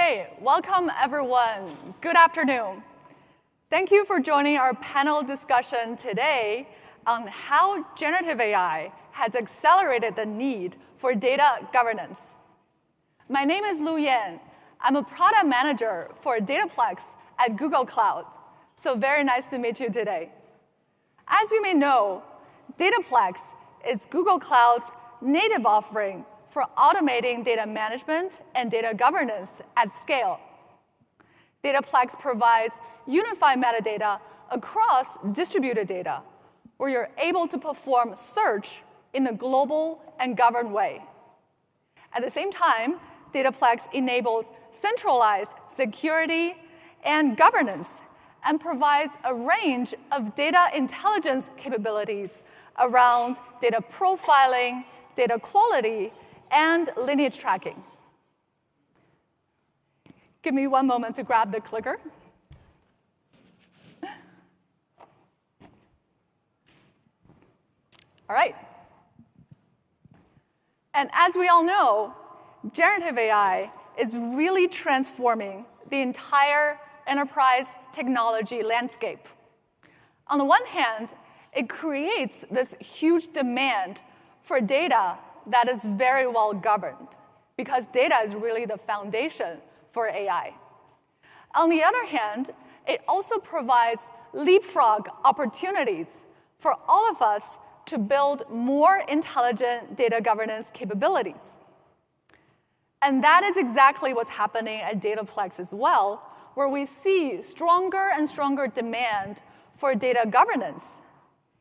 Okay, welcome everyone. Good afternoon. Thank you for joining our panel discussion today on how generative AI has accelerated the need for data governance. My name is Lu Yan. I'm a product manager for Dataplex at Google Cloud. So very nice to meet you today. As you may know, Dataplex is Google Cloud's native offering for automating data management and data governance at scale. Dataplex provides unified metadata across distributed data, where you're able to perform search in a global and governed way. At the same time, Dataplex enables centralized security and governance and provides a range of data intelligence capabilities around data profiling, data quality, and lineage tracking. Give me one moment to grab the clicker. All right. And as we all know, generative AI is really transforming the entire enterprise technology landscape. On the one hand, it creates this huge demand for data that is very well governed, because data is really the foundation for AI. On the other hand, it also provides leapfrog opportunities for all of us to build more intelligent data governance capabilities. And that is exactly what's happening at Dataplex as well, where we see stronger and stronger demand for data governance.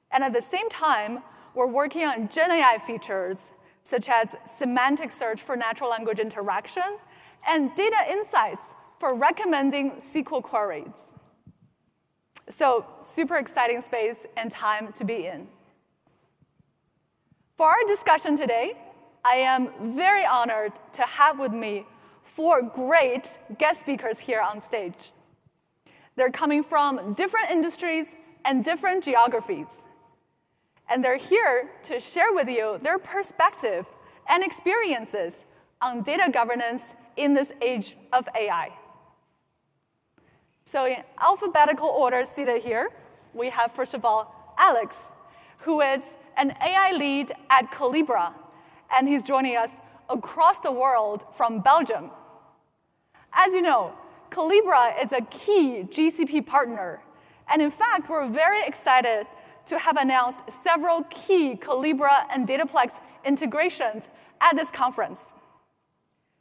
And at the same time, we're working on Gen AI features such as semantic search for natural language interaction and data insights for recommending SQL queries. So super exciting space and time to be in. For our discussion today, I am very honored to have with me 4 great guest speakers here on stage. They're coming from different industries and different geographies. And they're here to share with you their perspective and experiences on data governance in this age of AI. So in alphabetical order seated here, we have, first of all, Alex, who is an AI lead at Collibra, and he's joining us across the world from Belgium. As you know, Collibra is a key GCP partner, and in fact, we're very excited to have announced several key Collibra and Dataplex integrations at this conference.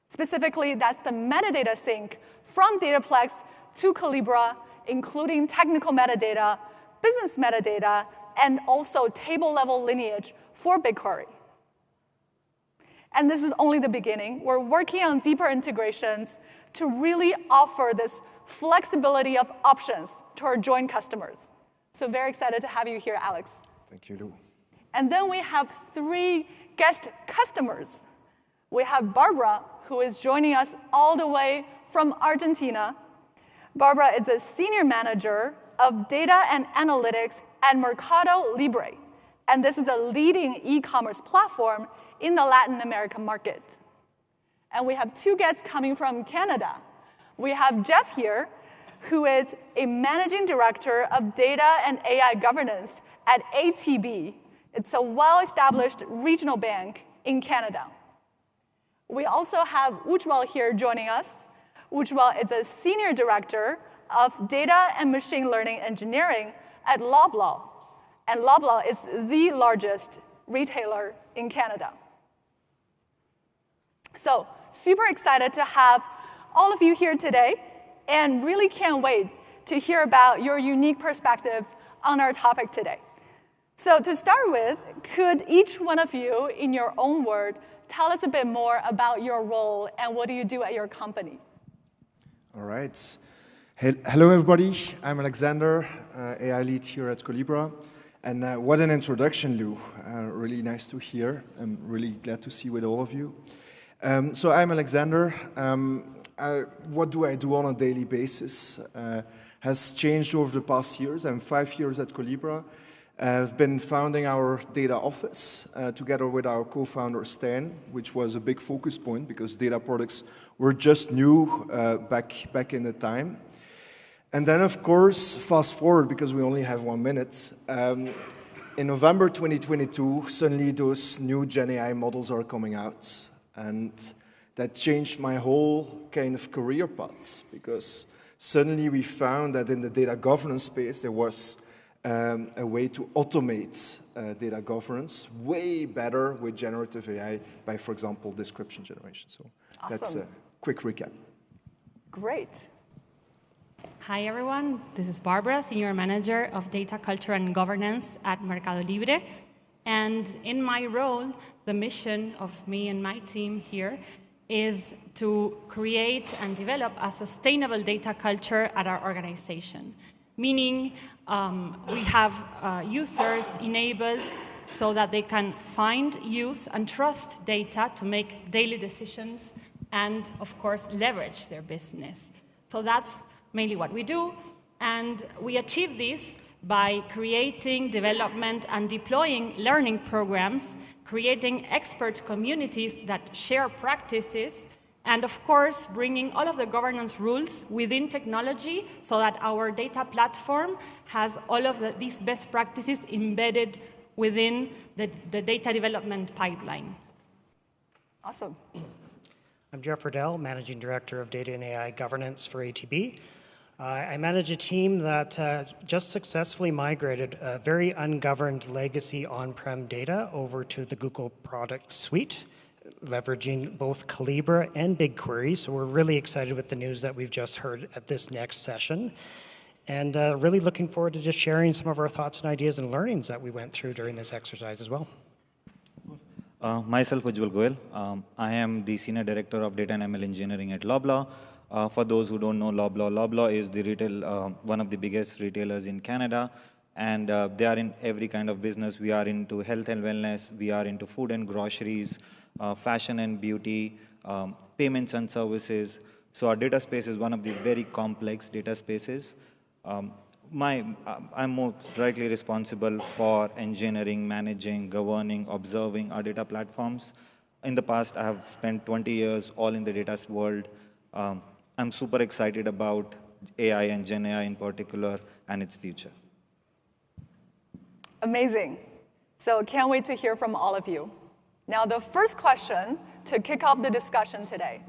Specifically, that's the metadata sync from Dataplex to Collibra, including technical metadata, business metadata, and also table-level lineage for BigQuery. And this is only the beginning. We're working on deeper integrations to really offer this flexibility of options to our joint customers. So very excited to have you here, Alex. Thank you, Lou. And then we have 3 guest customers. We have Barbara, who is joining us all the way from Argentina. Barbara is a senior manager of data and analytics at Mercado Libre. And this is a leading e-commerce platform in the Latin American market. And we have 2 guests coming from Canada. We have Jeff here, who is a managing director of data and AI governance at ATB. It's a well-established regional bank in Canada. We also have Ujjwal here joining us. Ujjwal is a senior director of data and machine learning engineering at Loblaw. And Loblaw is the largest retailer in Canada. So super excited to have all of you here today, and really can't wait to hear about your unique perspectives on our topic today. So to start with, could each one of you, in your own word, tell us a bit more about your role and what do you do at your company? All right. Hello, everybody. I'm Alexandre, AI lead here at Collibra. And what an introduction, Lou. Really nice to hear. I'm really glad to see with all of you. So I'm Alexandre. What do I do on a daily basis has changed over the past years. I'm 5 years at Collibra. I've been founding our data office together with our co-founder Stan, which was a big focus point because data products were just new back in the time. And then, of course, fast forward, because we only have 1 minute, in November 2022, suddenly those new Gen AI models are coming out. And that changed my whole kind of career path, because suddenly we found that in the data governance space, there was a way to automate data governance way better with generative AI by, for example, description generation. So awesome. That's a quick recap. Great. Hi, everyone. This is Barbara, Senior Manager of Data Culture and Governance at Mercado Libre. And in my role, the mission of me and my team here is to create and develop a sustainable data culture at our organization. Meaning, we have users enabled so that they can find, use, and trust data to make daily decisions and, of course, leverage their business. So that's mainly what we do. And we achieve this by creating, development, and deploying learning programs, creating expert communities that share practices, and of course, bringing all of the governance rules within technology so that our data platform has all of these best practices embedded within the data development pipeline. Awesome. I'm Jeff Riddell, Managing Director of Data and AI Governance for ATB. I manage a team that just successfully migrated a very ungoverned legacy on-prem data over to the Google product suite, leveraging both Calibra and BigQuery. So we're really excited with the news that we've just heard at this next session. And really looking forward to just sharing some of our thoughts and ideas and learnings that we went through during this exercise as well. Myself, Ujjwal Goel. I am the Senior Director of Data and ML Engineering at Loblaw. For those who don't know Loblaw is the one of the biggest retailers in Canada, and they are in every kind of business. We are into health and wellness, we are into food and groceries, fashion and beauty, payments and services. So our data space is one of the very complex data spaces. I'm most directly responsible for engineering, managing, governing, observing our data platforms. In the past, I have spent 20 years all in the data world. I'm super excited about AI and Gen AI in particular and its future. Amazing. So can't wait to hear from all of you. Now, the first question to kick off the discussion today,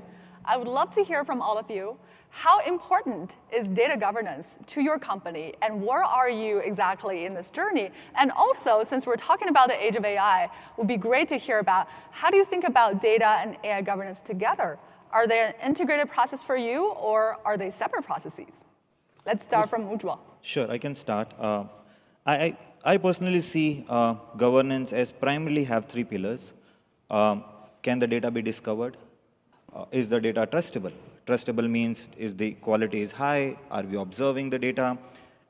I would love to hear from all of you. How important is data governance to your company, and where are you exactly in this journey? And also, since we're talking about the age of AI, it would be great to hear about how do you think about data and AI governance together? Are they an integrated process for you, or are they separate processes? Let's start from Ujjwal. Sure, I can start. I personally see governance as primarily have 3 pillars. Can the data be discovered? Is the data trustable? Trustable means is the quality is high, are we observing the data,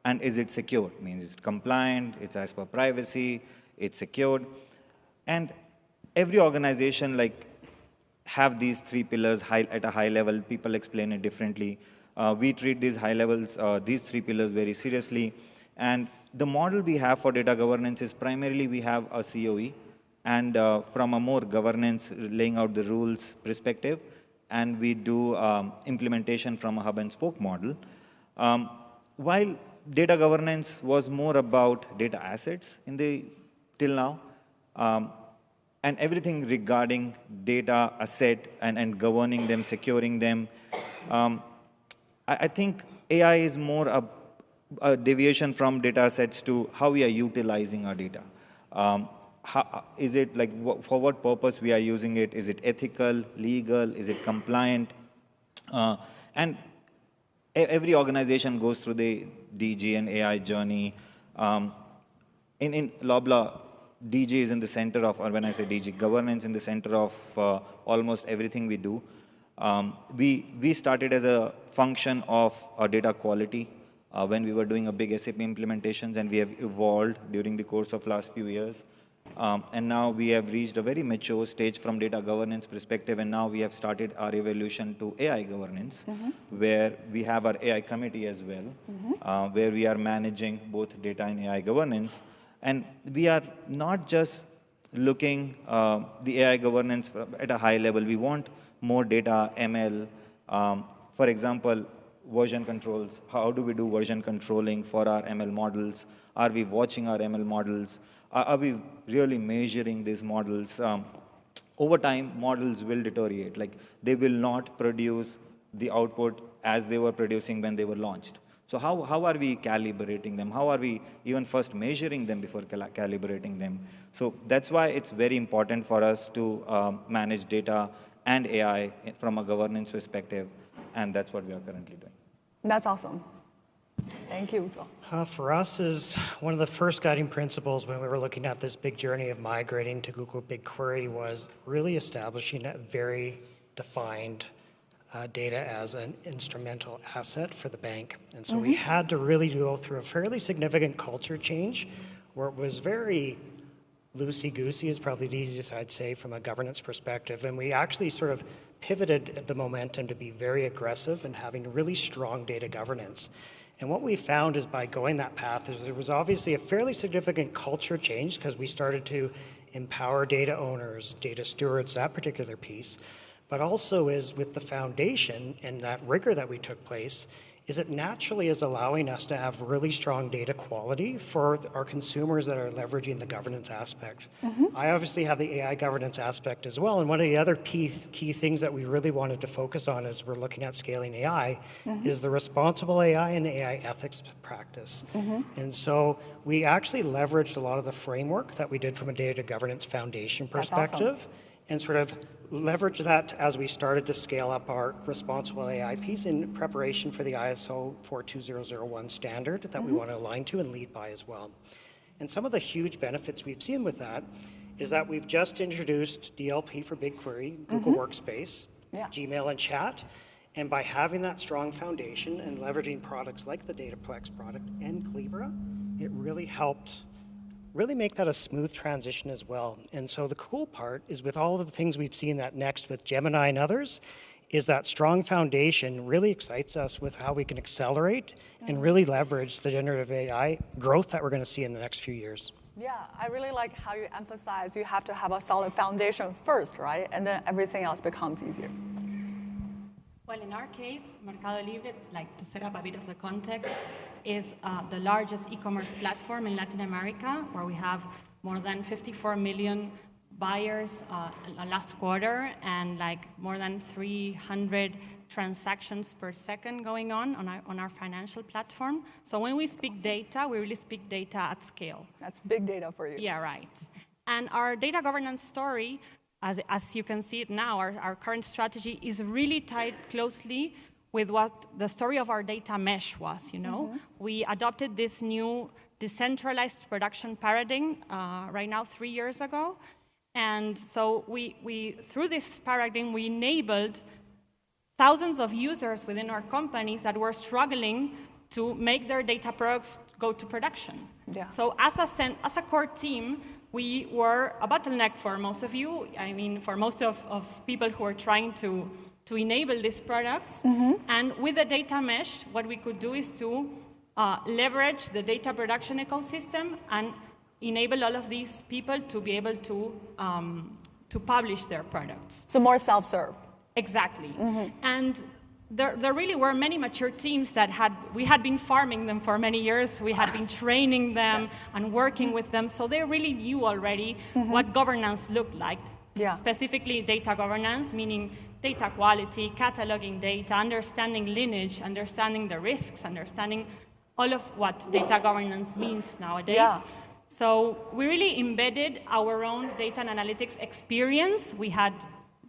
and is it secure? Means is it compliant, it's as per privacy, it's secured. And every organization have these 3 pillars at a high level. People explain it differently. We treat these high levels, these 3 pillars very seriously. And the model we have for data governance is primarily we have a COE, and from a more governance, laying out the rules perspective, and we do implementation from a hub and spoke model. While data governance was more about data assets till now, and everything regarding data asset and governing them, securing them, I think AI is more a deviation from data assets to how we are utilizing our data. Is it for what purpose we are using it? Is it ethical, legal? Is it compliant? And every organization goes through the DG and AI journey. In Loblaw, DG is in the center of, or when I say DG, governance in the center of almost everything we do. We started as a function of our data quality when we were doing a big SAP implementations, and we have evolved during the course of last few years. And now we have reached a very mature stage from data governance perspective, and now we have started our evolution to AI governance, where we have our AI committee as well, where we are managing both data and AI governance. And we are not just looking the AI governance at a high level. We want more data, ML. For example, version controls. How do we do version controlling for our ML models? Are we watching our ML models? Are we really measuring these models? Over time, models will deteriorate. Like, they will not produce the output as they were producing when they were launched. So how are we calibrating them? How are we even first measuring them before calibrating them? So that's why it's very important for us to manage data and AI from a governance perspective, and that's what we are currently doing. That's awesome. Thank you, Ujjwal. For us, is one of the first guiding principles when we were looking at this big journey of migrating to Google BigQuery was really establishing a very defined data as an instrumental asset for the bank. And so we had to really go through a fairly significant culture change where it was very loosey-goosey is probably the easiest I'd say from a governance perspective. And we actually sort of pivoted the momentum to be very aggressive and having really strong data governance. And what we found is by going that path, is there was obviously a fairly significant culture change because we started to empower data owners, data stewards, that particular piece. But also is with the foundation and that rigor that we took place, is it naturally is allowing us to have really strong data quality for our consumers that are leveraging the governance aspect. I obviously have the AI governance aspect as well, and one of the other key things that we really wanted to focus on as we're looking at scaling AI is the responsible AI and the AI ethics practice. And so we actually leveraged a lot of the framework that we did from a data governance foundation perspective and sort of leverage that as we started to scale up our responsible AI piece in preparation for the ISO 42001 standard that we want to align to and lead by as well. And some of the huge benefits we've seen with that is that we've just introduced DLP for BigQuery, Google Workspace, Gmail and chat. And by having that strong foundation and leveraging products like the Dataplex product and Calibra, it really helped really make that a smooth transition as well. And so the cool part is with all of the things we've seen that next with Gemini and others, is that strong foundation really excites us with how we can accelerate and really leverage the generative AI growth that we're going to see in the next few years. Yeah, I really like how you emphasize you have to have a solid foundation first, right? And then everything else becomes easier. Well, in our case, Mercado Libre, like to set up a bit of the context, is the largest e-commerce platform in Latin America, where we have more than 54 million buyers last quarter and like more than 300 transactions per second going on our financial platform. So when we speak data, we really speak data at scale. That's big data for you. Yeah, right. And our data governance story, as you can see it now, our current strategy is really tied closely with what the story of our data mesh was, you know? We adopted this new decentralized production paradigm right now 3 years ago. And so through this paradigm, we enabled thousands of users within our companies that were struggling to make their data products go to production. Yeah. So as a core team, we were a bottleneck for most of you. I mean, for most of people who are trying to enable these products. And with the data mesh, what we could do is to leverage the data production ecosystem and enable all of these people to be able to publish their products. So more self-serve. Exactly. And there really were many mature teams that we had been farming them for many years. We had been training them and working with them. So they really knew already what governance looked like. Yeah. Specifically data governance, meaning data quality, cataloging data, understanding lineage, understanding the risks, understanding all of what data governance means nowadays. Yeah. So we really embedded our own data and analytics experience we had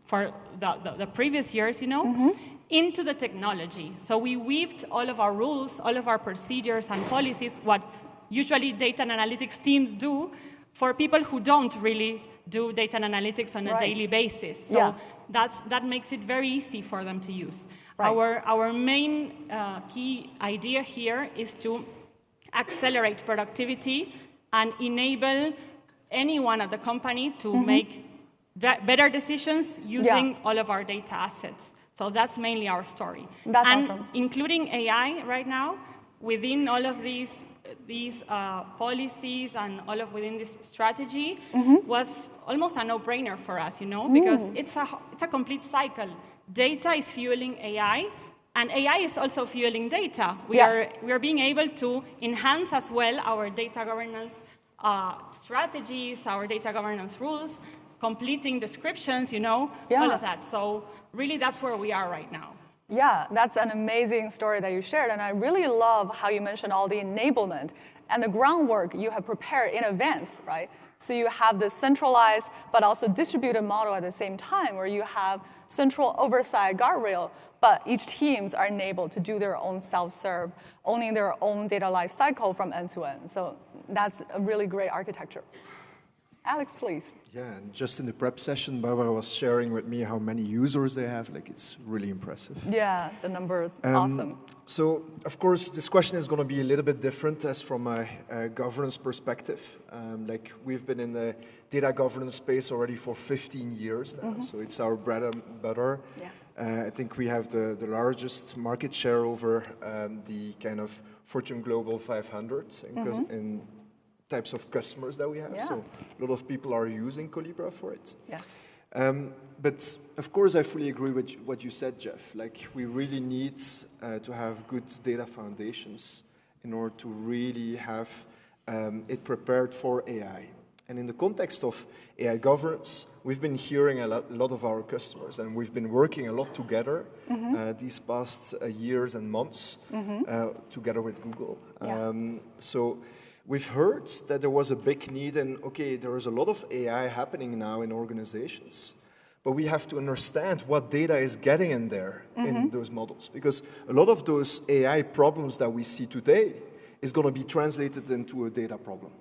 for the previous years, you know, into the technology. So we weaved all of our rules, all of our procedures and policies, what usually data and analytics teams do for people who don't really do data and analytics on a daily basis. So that makes it very easy for them to use. Right. Our main key idea here is to accelerate productivity and enable anyone at the company to make better decisions using all of our data assets. So that's mainly our story. That's awesome. Including AI right now, within all of these policies and within this strategy was almost a no-brainer for us, because it's a complete cycle. Data is fueling AI, and AI is also fueling data. We are being able to enhance as well our data governance strategies, our data governance rules, completing descriptions, all of that. So really, that's where we are right now. Yeah, that's an amazing story that you shared, and I really love how you mentioned all the enablement and the groundwork you have prepared in advance, right? So you have the centralized but also distributed model at the same time, where you have central oversight guardrail, but each teams are enabled to do their own self-serve, owning their own data lifecycle from end to end. So that's a really great architecture. Alex, please. Yeah, and just in the prep session, Barbara was sharing with me how many users they have. Like, it's really impressive. Yeah, the numbers, awesome. So, of course, this question is going to be a little bit different as from a governance perspective. Like, we've been in the data governance space already for 15 years now, so it's our bread and butter. Yeah. I think we have the largest market share over the kind of Fortune Global 500 in types of customers that we have. Yeah. So a lot of people are using Colibra for it. Yes. But of course, I fully agree with what you said, Jeff. Like, we really need to have good data foundations in order to really have it prepared for AI. And in the context of AI governance, we've been hearing a lot of our customers, and we've been working a lot together these past years and months together with Google. Yeah. So we've heard that there was a big need, and okay, there is a lot of AI happening now in organizations, but we have to understand what data is getting in there in those models, because a lot of those AI problems that we see today is going to be translated into a data problem.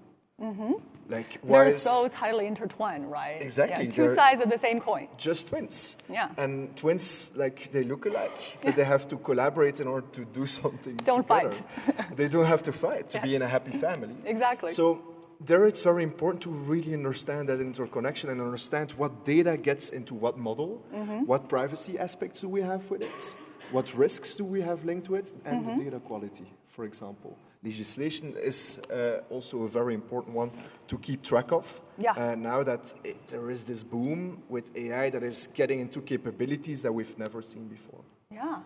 Like, they're so tightly intertwined, right? Exactly. Yeah, two sides of the same coin. Just twins. Yeah. And twins, like, they look alike, but they have to collaborate in order to do something Don't together. Fight. They don't have to fight to be in a happy family. Exactly. So there it's very important to really understand that interconnection and understand what data gets into what model, what privacy aspects do we have with it, what risks do we have linked to it, and the data quality, for example. Legislation is also a very important one to keep track of. Yeah. Now that there is this boom with AI that is getting into capabilities that we've never seen before. Yeah,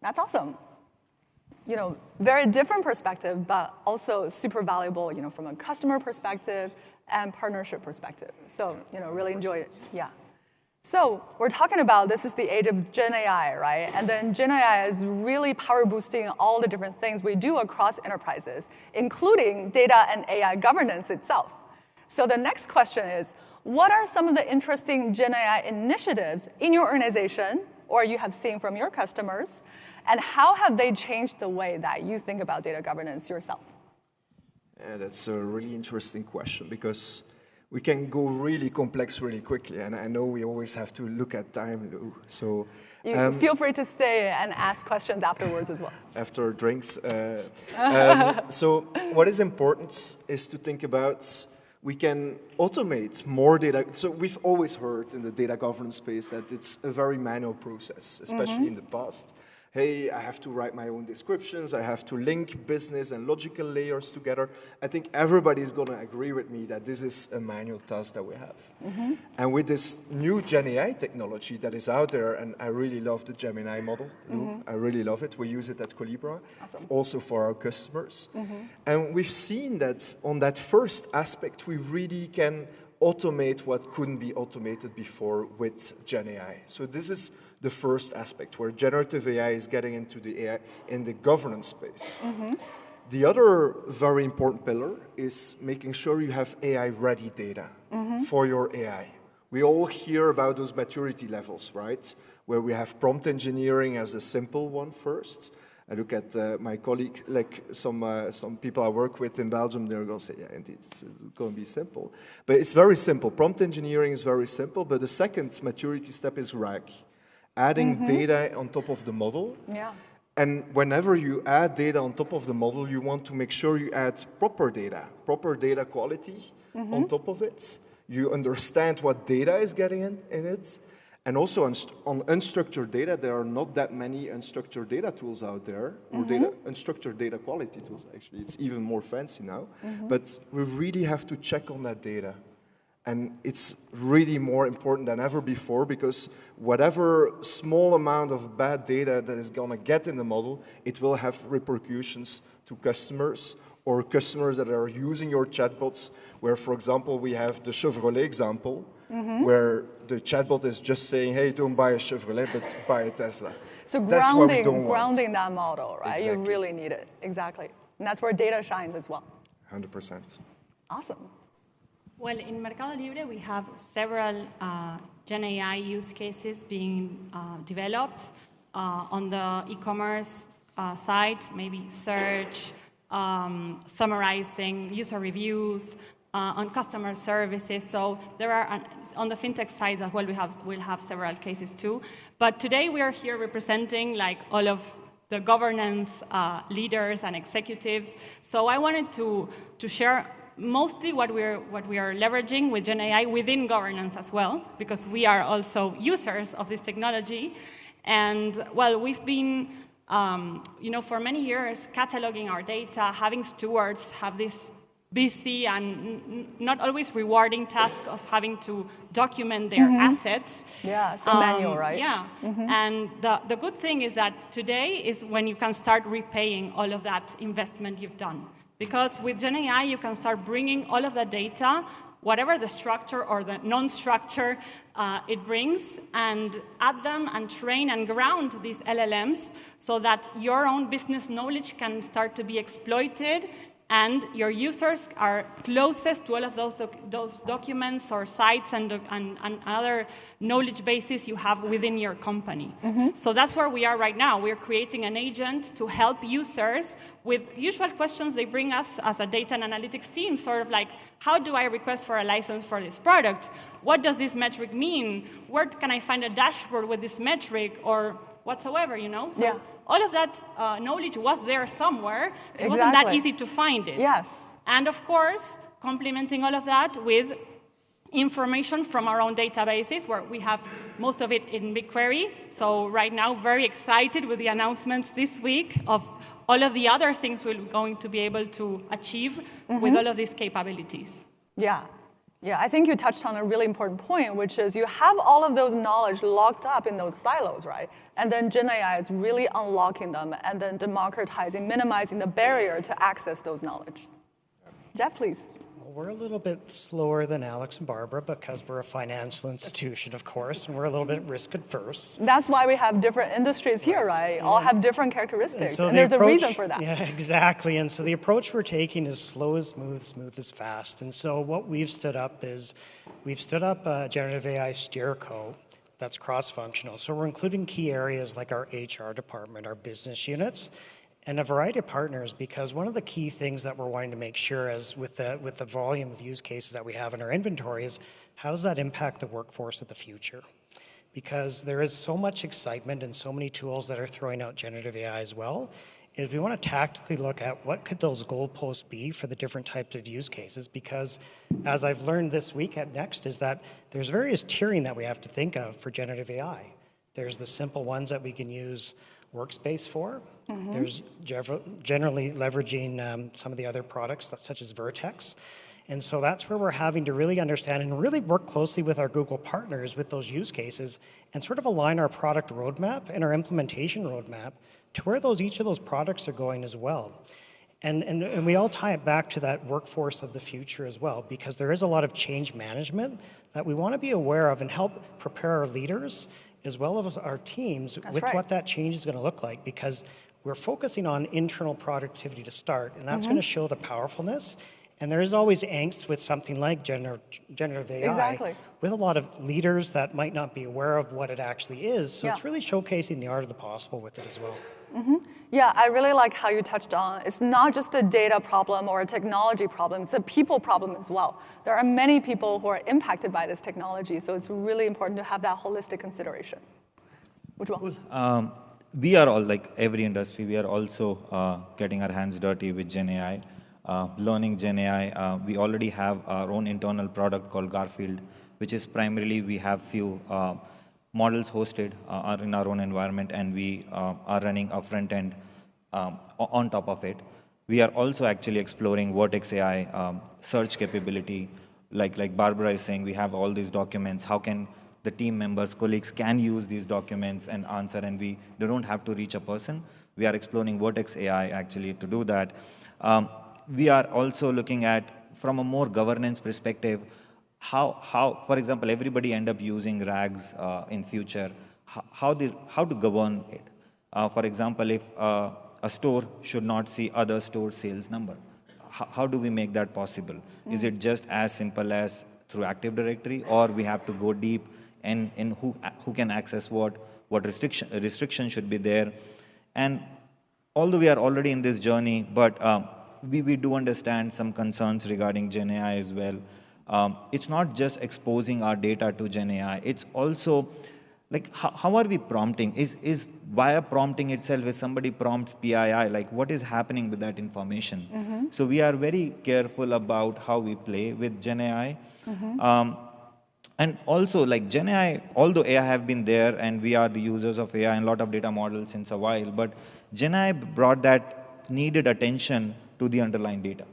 that's awesome. Very different perspective, but also super valuable, from a customer perspective and partnership perspective. So, really enjoy it. Yeah. So we're talking about this is the age of Gen AI, right? And then Gen AI is really power boosting all the different things we do across enterprises, including data and AI governance itself. So the next question is, what are some of the interesting Gen AI initiatives in your organization or you have seen from your customers? And how have they changed the way that you think about data governance yourself? Yeah, that's a really interesting question, because we can go really complex really quickly, and I know we always have to look at time, Lou. So you feel free to stay and ask questions afterwards as well. After drinks. So what is important is to think about we can automate more data. So we've always heard in the data governance space that it's a very manual process, especially in the past. Hey, I have to write my own descriptions, I have to link business and logical layers together. I think everybody's going to agree with me that this is a manual task that we have. And with this new Gen AI technology that is out there, and I really love the Gemini model, I really love it. We use it at Colibra, also for our customers. And we've seen that on that first aspect, we really can automate what couldn't be automated before with Gen AI. So this is the first aspect where generative AI is getting into the AI in the governance space. The other very important pillar is making sure you have AI-ready data for your AI. We all hear about those maturity levels, right? Where we have prompt engineering as a simple one first. I look at my colleagues, like some people I work with in Belgium, they're going to say, yeah, indeed, it's going to be simple. But it's very simple. Prompt engineering is very simple, but the second maturity step is RAG. Adding data on top of the model. Yeah. And whenever you add data on top of the model, you want to make sure you add proper data quality on top of it. You understand what data is getting in it. And also on unstructured data, there are not that many unstructured data tools out there, or unstructured data quality tools, actually. It's even more fancy now. But we really have to check on that data. And it's really more important than ever before, because whatever small amount of bad data that is going to get in the model, it will have repercussions to customers, or customers that are using your chatbots, where, for example, we have the Chevrolet example, where the chatbot is just saying, hey, don't buy a Chevrolet, but buy a Tesla. So that's what we don't grounding want. that model, right? Exactly. You really need it, exactly. And that's where data shines as well. 100%. Awesome. Well, in Mercado Libre, we have several Gen AI use cases being developed on the e-commerce side, maybe search, summarizing user reviews, on customer services. So there are, on the fintech side as well, we'll have several cases too. But today we are here representing like all of the governance leaders and executives. So I wanted to share mostly what we are leveraging with Gen AI within governance as well, because we are also users of this technology. And well, we've been, for many years cataloging our data, having stewards have this busy and not always rewarding task of having to document their assets. Yeah, so manual, right? Yeah, and the good thing is that today is when you can start repaying all of that investment you've done. Because with Gen AI, you can start bringing all of that data, whatever the structure or the non-structure it brings, and add them and train and ground these LLMs so that your own business knowledge can start to be exploited, and your users are closest to all of those documents or sites and other knowledge bases you have within your company. So that's where we are right now. We're creating an agent to help users with usual questions they bring us as a data and analytics team, sort of like, how do I request for a license for this product? What does this metric mean? Where can I find a dashboard with this metric or whatsoever, So all of that knowledge was there somewhere. It wasn't that easy to find it. Yes. And of course, complementing all of that with information from our own databases, where we have most of it in BigQuery. So right now, very excited with the announcements this week of all of the other things we're going to be able to achieve with all of these capabilities. Yeah. Yeah, I think you touched on a really important point, which is you have all of those knowledge locked up in those silos, right? And then Gen AI is really unlocking them and then democratizing, minimizing the barrier to access those knowledge. Jeff, please. Well, we're a little bit slower than Alex and Barbara because we're a financial institution, of course, and we're a little bit risk adverse. That's why we have different industries here, right? All have different characteristics, and there's a reason for that. Yeah, exactly. And so the approach we're taking is slow is smooth, smooth is fast. And so what we've stood up is, we've stood up a generative AI steerco that's cross-functional. So we're including key areas like our HR department, our business units, and a variety of partners, because one of the key things that we're wanting to make sure is with the volume of use cases that we have in our inventory is, how does that impact the workforce of the future? Because there is so much excitement and so many tools that are throwing out generative AI as well, is we want to tactically look at what could those goalposts be for the different types of use cases, because as I've learned this week at Next is that there's various tiering that we have to think of for generative AI. There's the simple ones that we can use Workspace for. There's generally leveraging some of the other products such as Vertex. And so that's where we're having to really understand and really work closely with our Google partners with those use cases and sort of align our product roadmap and our implementation roadmap to where each of those products are going as well. And we all tie it back to that workforce of the future as well, because there is a lot of change management that we want to be aware of and help prepare our leaders as well as our teams what that change is going to look like, because we're focusing on internal productivity to start, and that's going to show the powerfulness. And there is always angst with something like generative AI, with a lot of leaders that might not be aware of what it actually is. So it's really showcasing the art of the possible with it as well. Yeah, I really like how you touched on, it's not just a data problem or a technology problem, it's a people problem as well. There are many people who are impacted by this technology, so it's really important to have that holistic consideration. Ujjwal. We are all, like every industry, we are also getting our hands dirty with Gen AI, learning Gen AI. We already have our own internal product called Garfield, which is primarily we have few models hosted are in our own environment, and we are running a front end on top of it. We are also actually exploring Vertex AI search capability. Like Barbara is saying, we have all these documents. How can the team members, colleagues can use these documents and answer, and they don't have to reach a person. We are exploring Vertex AI actually to do that. We are also looking at, from a more governance perspective, how for example, everybody end up using RAGs in future, how to govern it. For example, if a store should not see other store sales number, how do we make that possible? Is it just as simple as through Active Directory, or we have to go deep in who can access what restriction should be there? And although we are already in this journey, but we do understand some concerns regarding Gen AI as well. It's not just exposing our data to Gen AI, it's also like how are we prompting? Is via prompting itself, if somebody prompts PII, like what is happening with that information? So we are very careful about how we play with Gen AI. And also, like Gen AI, although AI have been there and we are the users of AI and a lot of data models since a while, but Gen AI brought that needed attention to the underlying data.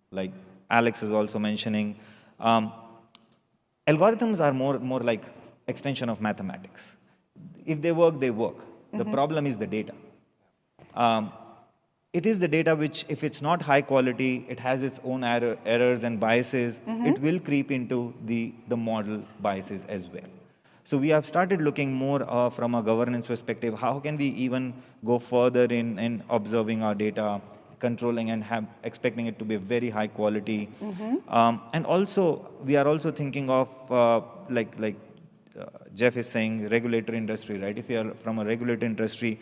Like Alex is also mentioning, algorithms are more like extension of mathematics. If they work, they work. The problem is the data. It is the data which, if it's not high quality, it has its own errors and biases. It will creep into the model biases as well. So we have started looking more from a governance perspective. How can we even go further in observing our data, controlling and expecting it to be very high quality? And also, we are also thinking of like Jeff is saying, regulatory industry, right? If you are from a regulatory industry,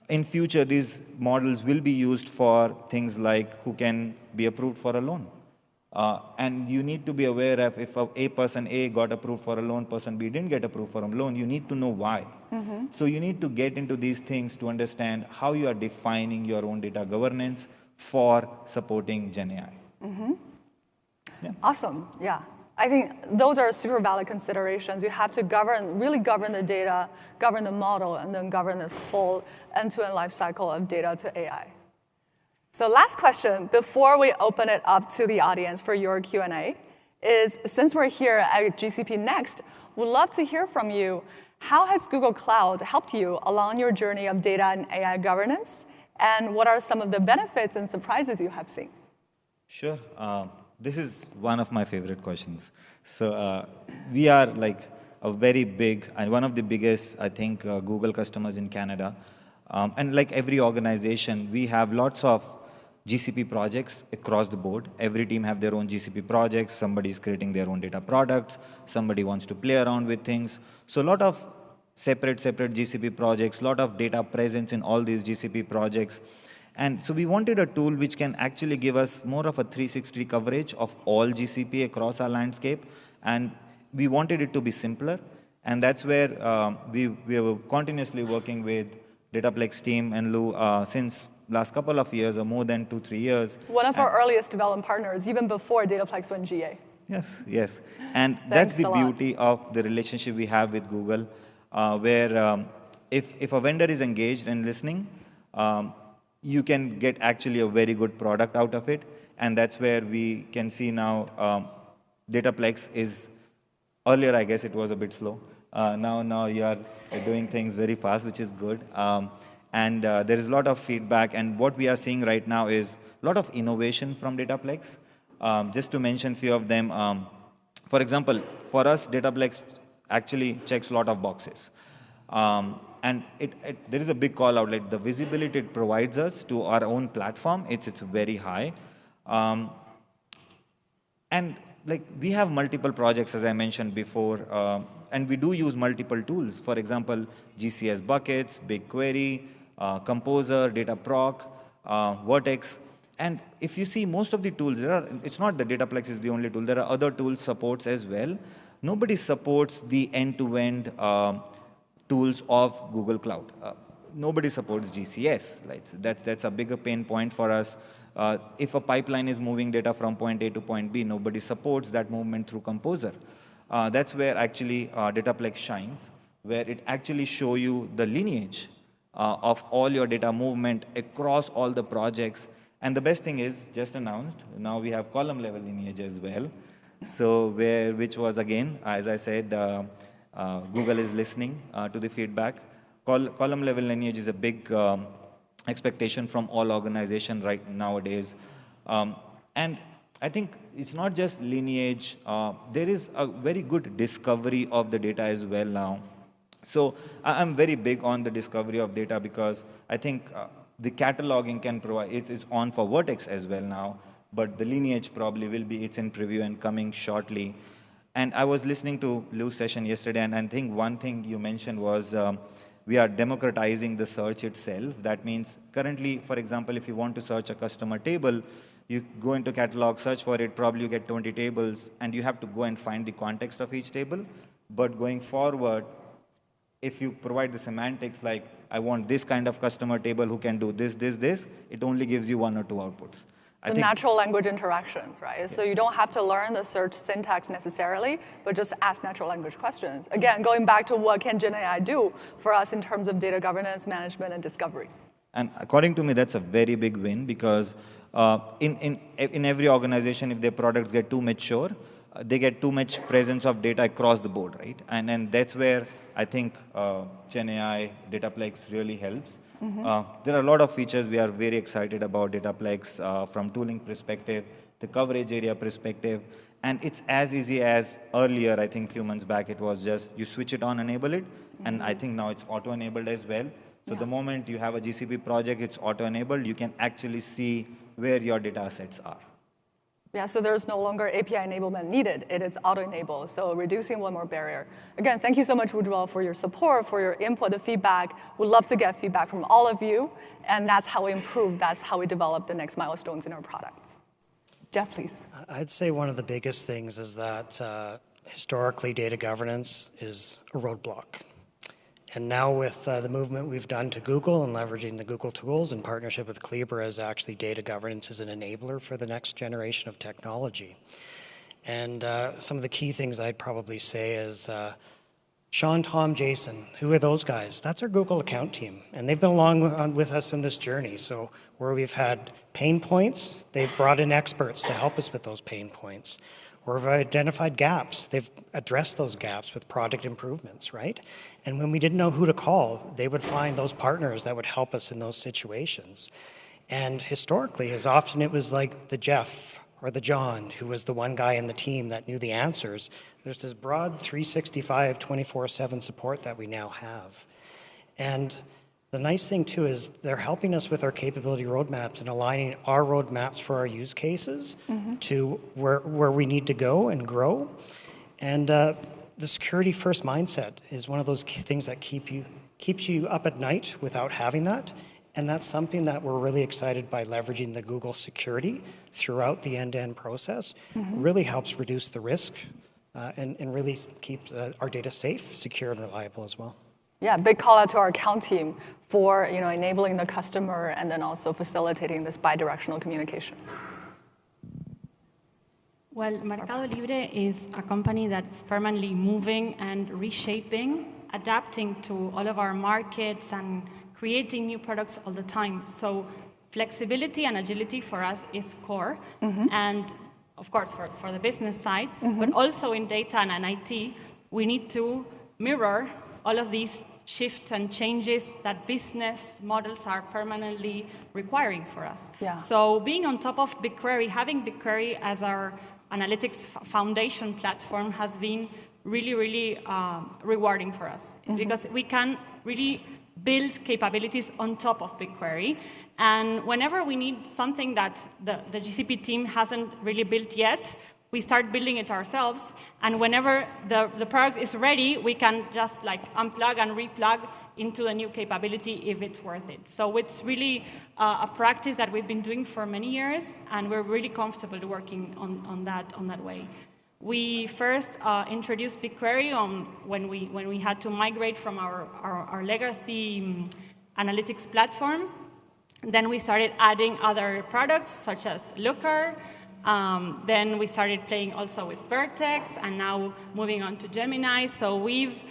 in future, these models will be used for things like who can be approved for a loan. And you need to be aware of if a person A got approved for a loan, person B didn't get approved for a loan, you need to know why. So you need to get into these things to understand how you are defining your own data governance for supporting Gen AI. Yeah. Awesome, yeah. I think those are super valid considerations. You have to really govern the data, govern the model, and then govern this full end-to-end life cycle of data to AI. So last question, before we open it up to the audience for your Q&A, is since we're here at GCP Next, we'd love to hear from you. How has Google Cloud helped you along your journey of data and AI governance? And what are some of the benefits and surprises you have seen? Sure. This is one of my favorite questions. So we are like a very big, and one of the biggest, I think, Google customers in Canada. And like every organization, we have lots of GCP projects across the board. Every team have their own GCP projects. Somebody is creating their own data products. Somebody wants to play around with things. So a lot of separate GCP projects, a lot of data presence in all these GCP projects. And so we wanted a tool which can actually give us more of a 360 coverage of all GCP across our landscape. And we wanted it to be simpler. And that's where we were continuously working with Dataplex team and Lou since last couple of years, or more than 2-3 years. One of our earliest development partners, even before Dataplex went GA. Yes. And that's the beauty of the relationship we have with Google, where if a vendor is engaged and listening, you can get actually a very good product out of it. And that's where we can see now Dataplex is, earlier I guess it was a bit slow. Now you are doing things very fast, which is good. And there is a lot of feedback. And what we are seeing right now is a lot of innovation from Dataplex. Just to mention a few of them. For example, for us, Dataplex actually checks a lot of boxes. And there is a big call out, like the visibility it provides us to our own platform, it's very high. And like we have multiple projects, as I mentioned before, and we do use multiple tools. For example, GCS buckets, BigQuery, Composer, Dataproc, Vertex. And if you see most of the tools, it's not that Dataplex is the only tool. There are other tools supports as well. Nobody supports the end-to-end tools of Google Cloud. Nobody supports GCS. Right? So that's a bigger pain point for us. If a pipeline is moving data from point A to point B, nobody supports that movement through Composer. That's where actually Dataplex shines. where it actually show you the lineage of all your data movement across all the projects. And the best thing is, just announced, now we have column level lineage as well. So which was again, as I said, Google is listening to the feedback. Column level lineage is a big expectation from all organizations right nowadays. And I think it's not just lineage, there is a very good discovery of the data as well now. So I'm very big on the discovery of data because I think the cataloging can provide, it's on for Vertex as well now, but the lineage probably will be, it's in preview and coming shortly. And I was listening to Lou's session yesterday, and I think one thing you mentioned was we are democratizing the search itself. That means currently, for example, if you want to search a customer table, you go into catalog, search for it, probably you get 20 tables, and you have to go and find the context of each table. But going forward, if you provide the semantics like, I want this kind of customer table who can do this, this, this, it only gives you 1 or 2 outputs. So natural language interactions, right? Yes. So you don't have to learn the search syntax necessarily, but just ask natural language questions. Again, going back to what can Gen AI do for us in terms of data governance, management, and discovery. And according to me, that's a very big win because in every organization, if their products get too mature, they get too much presence of data across the board, right? And that's where I think Gen AI Dataplex really helps. There are a lot of features we are very excited about Dataplex from tooling perspective, the coverage area perspective, and it's as easy as earlier, I think a few months back, it was just you switch it on, enable it, and I think now it's auto-enabled as well. So the moment you have a GCP project, it's auto-enabled, you can actually see where your data assets are. Yeah, so there's no longer API enablement needed. It is auto-enabled, so reducing one more barrier. Again, thank you so much, Ujjwal, for your support, for your input, the feedback. We'd love to get feedback from all of you, and that's how we improve, that's how we develop the next milestones in our products. Jeff, please. I'd say one of the biggest things is that historically data governance is a roadblock. And now with the movement we've done to Google and leveraging the Google tools in partnership with Calibra, as actually data governance is an enabler for the next generation of technology. And some of the key things I'd probably say is Sean, Tom, Jason, who are those guys? That's our Google account team. And they've been along with us in this journey. So where we've had pain points, they've brought in experts to help us with those pain points. Where we've identified gaps, they've addressed those gaps with product improvements, right? And when we didn't know who to call, they would find those partners that would help us in those situations. And historically, as often it was like the Jeff or the John, who was the one guy in the team that knew the answers. There's this broad 365, 24/7 support that we now have. And the nice thing too is they're helping us with our capability roadmaps and aligning our roadmaps for our use cases to where we need to go and grow. And the security first mindset is one of those things that keeps you up at night without having that. And that's something that we're really excited by leveraging the Google security throughout the end-to-end process. Really helps reduce the risk and really keeps our data safe, secure, and reliable as well. Yeah, big call out to our account team for enabling the customer and then also facilitating this bi-directional communication. Well, Mercado Libre is a company that's permanently moving and reshaping, adapting to all of our markets and creating new products all the time. So flexibility and agility for us is core. And of course, for the business side, but also in data and IT, we need to mirror all of these shifts and changes that business models are permanently requiring for us. Yeah. So being on top of BigQuery, having BigQuery as our analytics foundation platform has been really, really rewarding for us because we can really build capabilities on top of BigQuery. And whenever we need something that the GCP team hasn't really built yet, we start building it ourselves. And whenever the product is ready, we can just like unplug and replug into a new capability if it's worth it. So it's really a practice that we've been doing for many years, and we're really comfortable working on that way. We first introduced BigQuery when we had to migrate from our legacy analytics platform. Then we started adding other products such as Looker. Then we started playing also with Vertex, and now moving on to Gemini. So we've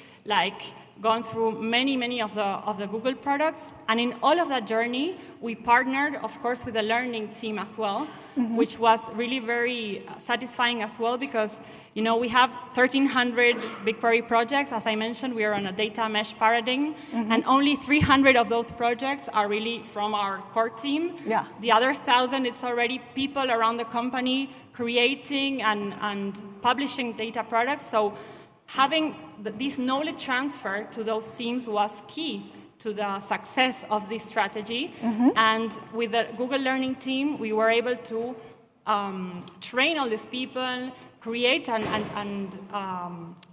gone through many of the Google products. And in all of that journey, we partnered, of course, with the learning team as well, which was really very satisfying as well because, we have 1,300 BigQuery projects. As I mentioned, we are on a data mesh paradigm, and only 300 of those projects are really from our core team. Yeah. The other 1,000, it's already people around the company creating and publishing data products. So having this knowledge transfer to those teams was key to the success of this strategy. And with the Google Learning team, we were able to train all these people, create and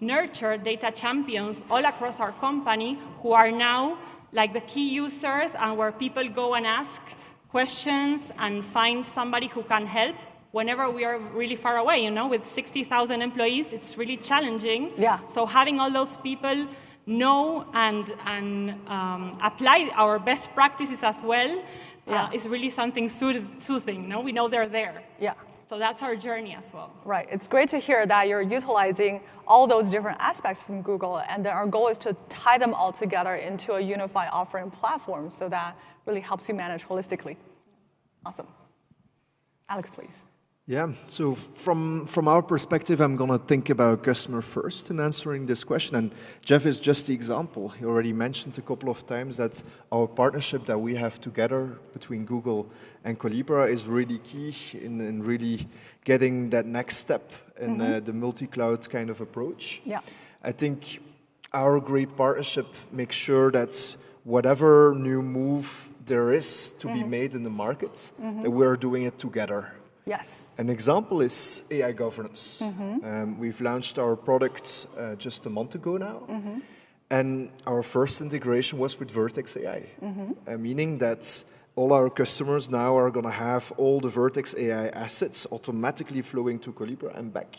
nurture data champions all across our company who are now like the key users and where people go and ask questions and find somebody who can help whenever we are really far away, with 60,000 employees, it's really challenging. Yeah. So having all those people know and apply our best practices as well is really something soothing. We know they're there. Yeah. So that's our journey as well. Right. It's great to hear that you're utilizing all those different aspects from Google, and then our goal is to tie them all together into a unified offering platform so that really helps you manage holistically. Awesome. Alex, please. Yeah, so from our perspective, I'm going to think about customer first in answering this question. And Jeff is just the example. He already mentioned a couple of times that our partnership that we have together between Google and Colibra is really key in really getting that next step in the multi-cloud kind of approach. Yeah. I think our great partnership makes sure that whatever new move there is to be made in the market, that we're doing it together. Yes. An example is AI governance. We've launched our product just a month ago now, and our first integration was with Vertex AI, meaning that all our customers now are going to have all the Vertex AI assets automatically flowing to Colibra and back.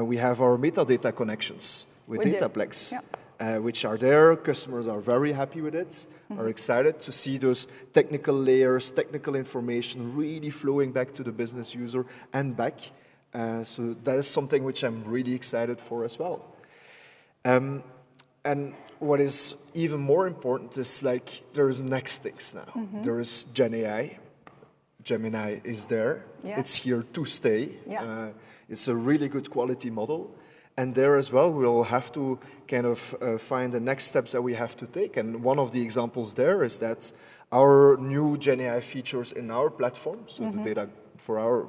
We have our metadata connections with Dataplex. Which are there. Customers are very happy with it, are excited to see those technical layers, technical information really flowing back to the business user and back. So that is something which I'm really excited for as well. And what is even more important is like there's next things now. There is Gen AI. Gemini is there. Yeah. It's here to stay. Yeah. It's a really good quality model. And there as well, we'll have to kind of find the next steps that we have to take. And one of the examples there is that our new Gen AI features in our platform, so the data for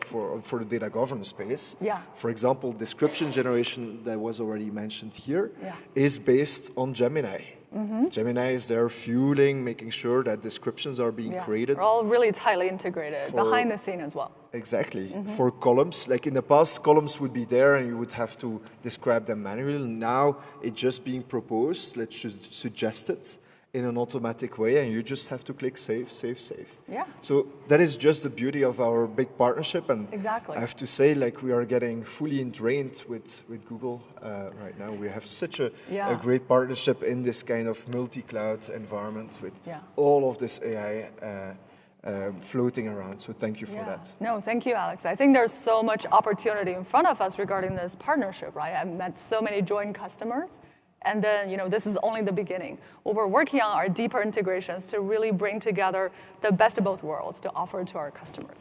the data governance space, for example, description generation that was already mentioned here, is based on Gemini. Gemini is there fueling, making sure that descriptions are being created. We're all really tightly integrated behind the scene as well. Exactly. For columns, like in the past, columns would be there and you would have to describe them manually. Now it's just being proposed, let's just suggest it in an automatic way, and you just have to click save, save, save. Yeah. So that is just the beauty of our big partnership, and exactly. I have to say, like, we are getting fully ingrained with Google right now. We have such a great partnership in this kind of multi-cloud environment with all of this AI floating around. So thank you for that. No, thank you, Alex. I think there's so much opportunity in front of us regarding this partnership, right? I've met so many joint customers. And then, this is only the beginning. What we're working on are deeper integrations to really bring together the best of both worlds to offer to our customers.